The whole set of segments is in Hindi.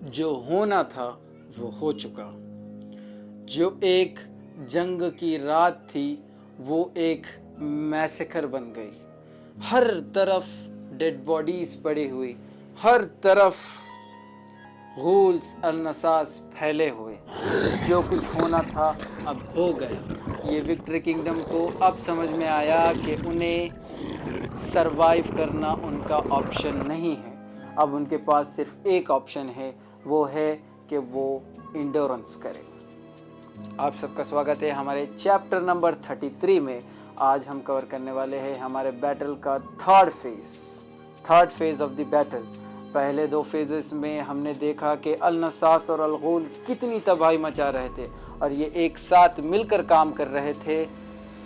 जो होना था वो हो चुका। जो एक जंग की रात थी वो एक मैसेकर बन गई। हर तरफ डेड बॉडीज पड़ी हुई, हर तरफ गूल्स अलनसास फैले हुए। जो कुछ होना था अब हो गया। ये विक्ट्री किंगडम को अब समझ में आया कि उन्हें सरवाइव करना उनका ऑप्शन नहीं है। अब उनके पास सिर्फ एक ऑप्शन है, वो है कि वो इंडोरेंस करें। आप सबका स्वागत है हमारे चैप्टर नंबर 33 में। आज हम कवर करने वाले हैं हमारे बैटल का third phase of the battle. पहले दो फेजेस में हमने देखा कि अल-नसास और अल-गूल कितनी तबाही मचा रहे थे और ये एक साथ मिलकर काम कर रहे थे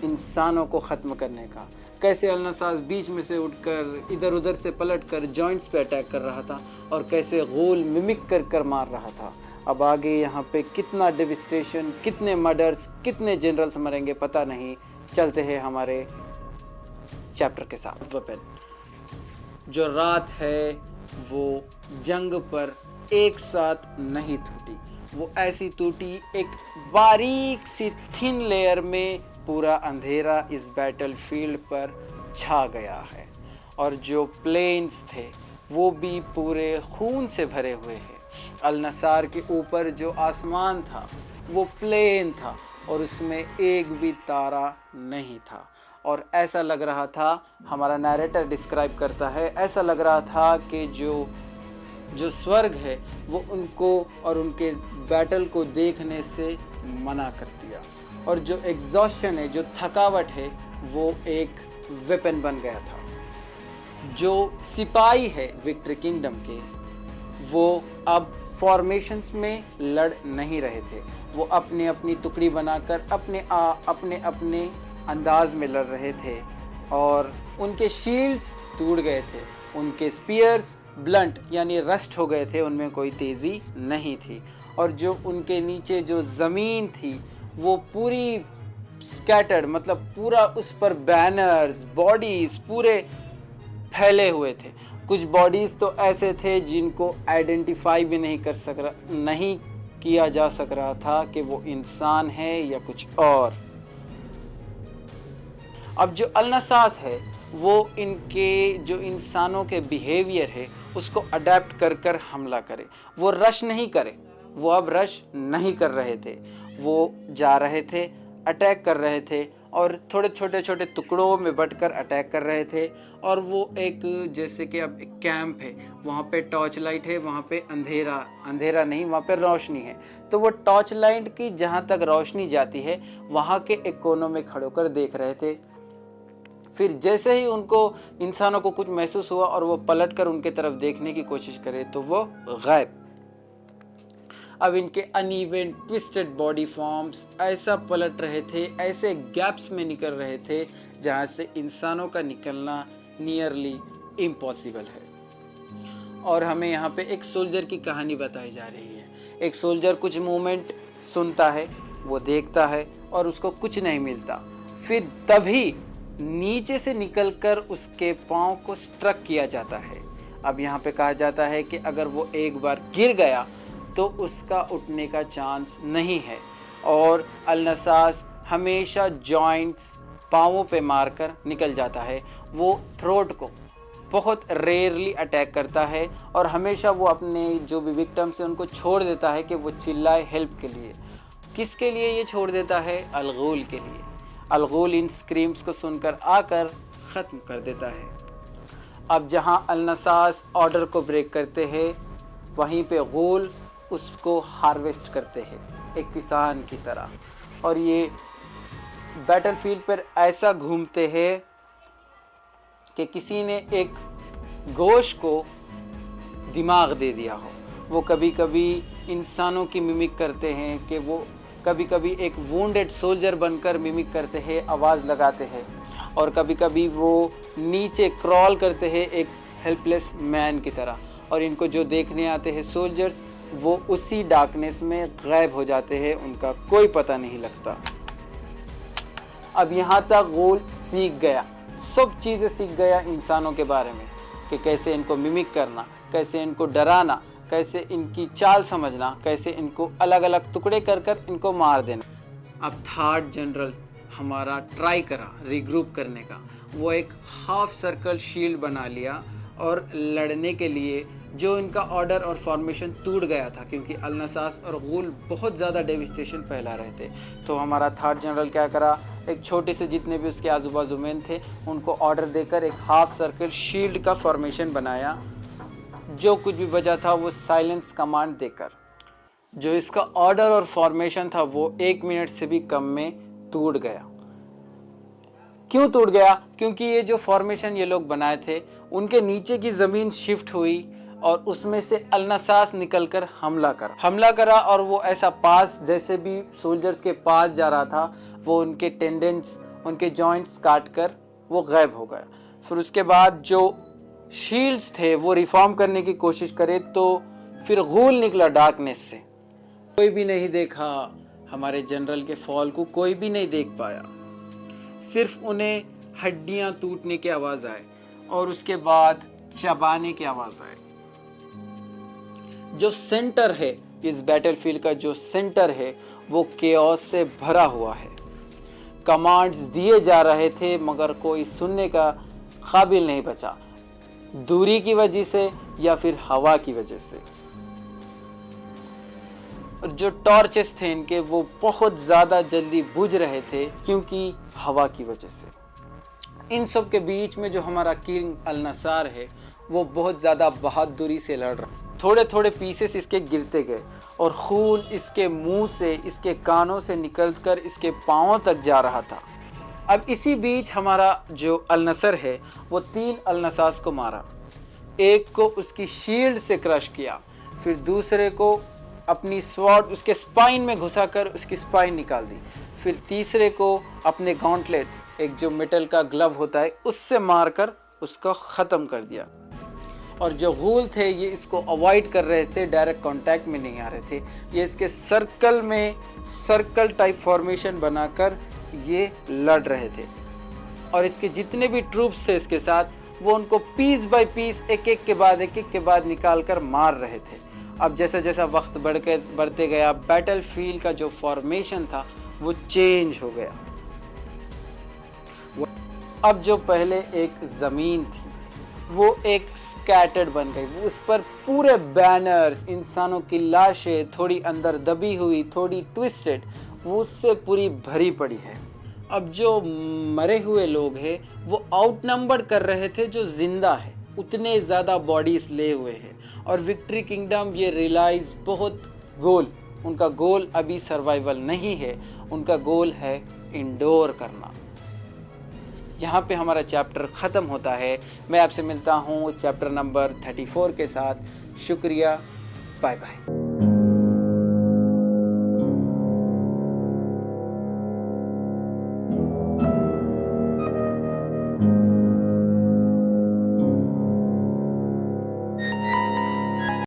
इंसानों को ख़त्म करने का। कैसे अल-नसास बीच में से उठकर इधर उधर से पलटकर जॉइंट्स पे अटैक कर रहा था और कैसे गूल मिमिक कर मार रहा था। अब आगे यहाँ पे कितना डेविस्टेशन, कितने मर्डर्स, कितने जनरल्स मरेंगे पता नहीं। चलते हैं हमारे चैप्टर के साथ। वेपन जो रात है वो जंग पर एक साथ नहीं टूटी, वो ऐसी टूटी एक बारीक सी थिन लेयर में पूरा अंधेरा इस बैटल फील्ड पर छा गया है। और जो प्लेन्स थे वो भी पूरे खून से भरे हुए हैं। अल-नसार के ऊपर जो आसमान था वो प्लेन था और उसमें एक भी तारा नहीं था। और ऐसा लग रहा था, हमारा नैरेटर डिस्क्राइब करता है, ऐसा लग रहा था कि जो स्वर्ग है वो उनको और उनके बैटल को देखने से मना कर दिया। और जो एग्जॉस्शन है, जो थकावट है, वो एक वेपन बन गया था। जो सिपाही है विक्ट्री किंगडम के, वो अब फॉर्मेशंस में लड़ नहीं रहे थे। वो अपनी अपनी टुकड़ी बनाकर अपने अंदाज में लड़ रहे थे और उनके शील्ड्स टूट गए थे, उनके स्पीयर्स ब्लंट यानी रस्ट हो गए थे, उनमें कोई तेज़ी नहीं थी। और जो उनके नीचे जो ज़मीन थी वो पूरी स्कैटर्ड, मतलब पूरा उस पर बैनर्स, बॉडीज़ पूरे फैले हुए थे। कुछ बॉडीज़ तो ऐसे थे जिनको आइडेंटिफाई भी नहीं किया जा सक रहा था कि वो इंसान है या कुछ और। अब जो अल-नसास है वो इनके जो इंसानों के बिहेवियर है उसको अडेप्ट कर हमला करे। वो रश नहीं करे, वो अब रश नहीं कर रहे थे, वो जा रहे थे, अटैक कर रहे थे और थोड़े छोटे टुकड़ों में बंटकर अटैक कर रहे थे। और वो एक, जैसे कि अब एक कैंप है, वहाँ पे टॉर्च लाइट है, वहाँ पे अंधेरा नहीं, वहाँ पे रोशनी है। तो वो टॉर्च लाइट की जहाँ तक रोशनी जाती है वहाँ के एक कोनों में खड़े होकर देख रहे थे। फिर जैसे ही उनको इंसानों को कुछ महसूस हुआ और वो पलटकर उनके तरफ देखने की कोशिश करे तो वो गायब। अब इनके अनइवन ट्विस्टेड बॉडी फॉर्म्स ऐसा पलट रहे थे, ऐसे गैप्स में निकल रहे थे जहाँ से इंसानों का निकलना नियरली इम्पॉसिबल है। और हमें यहाँ पे एक सोल्जर की कहानी बताई जा रही है। एक सोल्जर कुछ मूवमेंट सुनता है, वो देखता है और उसको कुछ नहीं मिलता। फिर तभी नीचे से निकलकर उसके पाँव को स्ट्रक किया जाता है। अब यहाँ पे कहा जाता है कि अगर वो एक बार गिर गया तो उसका उठने का चांस नहीं है। और अल-नसास हमेशा जॉइंट्स पाँवों पे मारकर निकल जाता है। वो थ्रोट को बहुत रेयरली अटैक करता है और हमेशा वो अपने जो भी विक्टिम्स हैं उनको छोड़ देता है कि वो चिल्लाए हेल्प के लिए। किसके लिए ये छोड़ देता है? अल-गूल के लिए। अल-गूल इन स्क्रीम्स को सुनकर आकर ख़त्म कर देता है। अब जहाँ अल-नसास ऑर्डर को ब्रेक करते हैं वहीं पे गूल उसको हार्वेस्ट करते हैं एक किसान की तरह। और ये बैटलफील्ड पर ऐसा घूमते हैं कि किसी ने एक गोश्त को दिमाग दे दिया हो। वो कभी कभी इंसानों की मिमिक करते हैं कि वो कभी कभी एक वुंडेड सोल्जर बनकर मिमिक करते हैं, आवाज़ लगाते हैं। और कभी कभी वो नीचे क्रॉल करते हैं एक हेल्पलेस मैन की तरह। और इनको जो देखने आते हैं सोल्जर्स, वो उसी डार्कनेस में गायब हो जाते हैं, उनका कोई पता नहीं लगता। अब यहाँ तक गूल सीख गया, सब चीज़ें सीख गया इंसानों के बारे में कि कैसे इनको मिमिक करना, कैसे इनको डराना, कैसे इनकी चाल समझना, कैसे इनको अलग अलग टुकड़े कर कर इनको मार देना। अब थर्ड जनरल हमारा ट्राई करा रिग्रुप करने का। वो एक हाफ सर्कल शील्ड बना लिया और लड़ने के लिए जो इनका ऑर्डर और फॉर्मेशन टूट गया था, क्योंकि अल-नसास और गुल बहुत ज़्यादा डेविस्टेशन फैला रहे थे। तो हमारा थर्ड जनरल क्या करा, एक छोटे से जितने भी उसके आजू बाजू मैन थे उनको ऑर्डर देकर एक हाफ सर्कल शील्ड का फॉर्मेशन बनाया। जो कुछ भी बचा था वो साइलेंस कमांड देकर, जो इसका ऑर्डर और फॉर्मेशन था वो 1 मिनट से भी कम में टूट गया। क्यों टूट गया? क्योंकि ये जो फॉर्मेशन ये लोग बनाए थे उनके नीचे की ज़मीन शिफ्ट हुई और उसमें से अल-नसास निकलकर हमला करा और वो ऐसा पास, जैसे भी सोल्जर्स के पास जा रहा था वो उनके टेंडेंस, उनके जॉइंट्स काट कर वो गायब हो गया। फिर उसके बाद जो शील्ड्स थे वो रिफॉर्म करने की कोशिश करे तो फिर गूल निकला डार्कनेस से। कोई भी नहीं देखा हमारे जनरल के फॉल को, कोई भी नहीं देख पाया। सिर्फ उन्हें हड्डियां टूटने की आवाज़ आए और उसके बाद चबाने की आवाज़ आए। जो सेंटर है इस बैटलफील्ड का, जो सेंटर है वो केओस से भरा हुआ है। कमांड्स दिए जा रहे थे मगर कोई सुनने का काबिल नहीं बचा, दूरी की वजह से या फिर हवा की वजह से। जो टॉर्चेस थे इनके वो बहुत ज़्यादा जल्दी बुझ रहे थे क्योंकि हवा की वजह से। इन सब के बीच में जो हमारा किंग अल-नसार है वो बहुत ज़्यादा बहादुरी से लड़ रहा। थोड़े थोड़े पीसेस इसके गिरते गए और खून इसके मुंह से, इसके कानों से निकलकर इसके पाँवों तक जा रहा था। अब इसी बीच हमारा जो अल-नसर है वो 3 अल-नसास को मारा। एक को उसकी शील्ड से क्रश किया, फिर दूसरे को अपनी स्वॉर्ड उसके स्पाइन में घुसाकर उसकी स्पाइन निकाल दी, फिर तीसरे को अपने गॉन्टलेट, एक जो मेटल का ग्लव होता है, उससे मारकर उसको ख़त्म कर दिया। और जो गूल थे ये इसको अवॉइड कर रहे थे, डायरेक्ट कांटेक्ट में नहीं आ रहे थे। ये इसके सर्कल में सर्कल टाइप फॉर्मेशन बनाकर ये लड़ रहे थे और इसके जितने भी ट्रूप्स थे इसके साथ वो उनको पीस बाय पीस एक एक के बाद निकाल कर मार रहे थे। अब जैसा जैसा वक्त बढ़ते गया बैटलफील्ड का जो फॉर्मेशन था वो चेंज हो गया। अब जो पहले एक ज़मीन थी वो एक स्कैटर्ड बन गई, उस पर पूरे बैनर्स, इंसानों की लाशें, थोड़ी अंदर दबी हुई, थोड़ी ट्विस्टेड, वो उससे पूरी भरी पड़ी है। अब जो मरे हुए लोग हैं वो आउटनंबर कर रहे थे जो जिंदा है, उतने ज़्यादा बॉडीज ले हुए हैं। और विक्ट्री किंगडम ये रियलाइज बहुत उनका गोल अभी सर्वाइवल नहीं है, उनका गोल है इंडोर करना। यहाँ पे हमारा चैप्टर ख़त्म होता है। मैं आपसे मिलता हूँ चैप्टर नंबर 34 के साथ। शुक्रिया, बाय बाय।